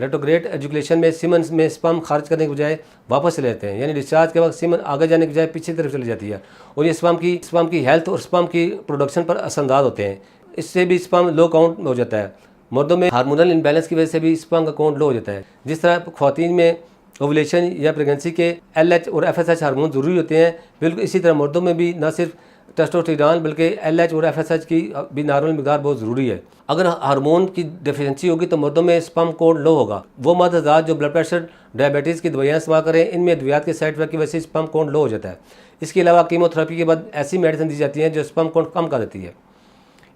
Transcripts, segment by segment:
Retrograde education में semen में sperm खारिज करने के बजाय वापस चले जाते हैं, यानी डिस्चार्ज के वक्त सीमन आगे जाने के बजाय पीछे की तरफ चली जाती है और ये स्पर्म की हेल्थ और स्पर्म की प्रोडक्शन पर असरअंदाज होते हैं। इससे भी स्पर्म लो काउंट हो जाता है। मर्दों में हार्मोनल इम्बैलेंस की वजह से भी स्पर्म का काउंट लो हो जाता है। जिस तरह ख्वातीन में ओवुलेशन या प्रेगनेंसी के LH और FSH हार्मोन ज़रूरी होते हैं, बिल्कुल इसी तरह मर्दों में भी न सिर्फ टेस्टोस्टेरोन बल्कि LH और FSH की भी नॉर्मल मिकदार बहुत ज़रूरी है। अगर हार्मोन की डेफिशिएंसी होगी तो मर्दों में स्पर्म काउंट लो होगा। वो मर्द हज़रात जो ब्लड प्रेशर, डायबिटीज़ की दवाइयाँ इस्तेमाल करें, इनमें अद्वियात के साइड इफेक्ट की वजह से स्पर्म काउंट लो हो जाता है। इसके अलावा कीमोथेरेपी के बाद ऐसी मेडिसिन दी जाती हैं जो स्पर्म काउंट कम कर देती है।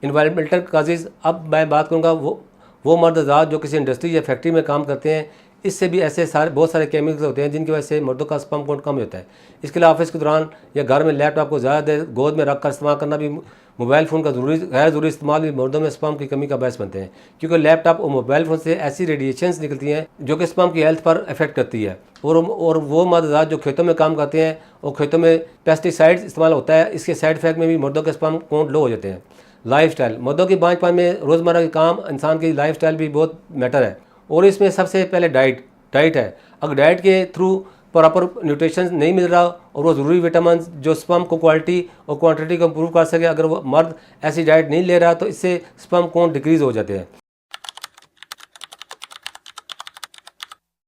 इन्वायरमेंटल काजेज़, अब मैं बात करूँगा वो मर्द हज़रात जो किसी इंडस्ट्री या फैक्ट्री में काम करते हैं, इससे भी ऐसे बहुत सारे केमिकल्स होते हैं जिनकी वजह से मर्दों का स्पर्म काउंट कम होता है। इसके अलावा ऑफिस के दौरान या घर में लैपटॉप को ज़्यादा देर गोद में रख कर इस्तेमाल करना भी, मोबाइल फ़ोन का गैर ज़रूरी इस्तेमाल भी मर्दों में स्पर्म की कमी का बायस बनते हैं, क्योंकि लैपटॉप और मोबाइल फ़ोन से ऐसी रेडिएशंस निकलती हैं जो कि स्पर्म की हेल्थ पर इफेक्ट करती है। और वो मर्द हज़रात जो खेतों में काम करते हैं और खेतों में पेस्टिसाइड्स इस्तेमाल होता है, इसके साइड इफेक्ट में भी मर्दों के स्पर्म काउंट लो हो जाते हैं। लाइफस्टाइल, मर्दों की बांझपन में रोज़मर्रा के काम, इंसान की लाइफस्टाइल भी बहुत मैटर है और इसमें सबसे पहले डाइट है। अगर डाइट के थ्रू प्रॉपर न्यूट्रिशन नहीं मिल रहा और वो ज़रूरी विटामिन जो स्पर्म को क्वालिटी और क्वांटिटी को इम्प्रूव कर सके, अगर वो मर्द ऐसी डाइट नहीं ले रहा तो इससे स्पर्म काउंट डिक्रीज़ हो जाते हैं।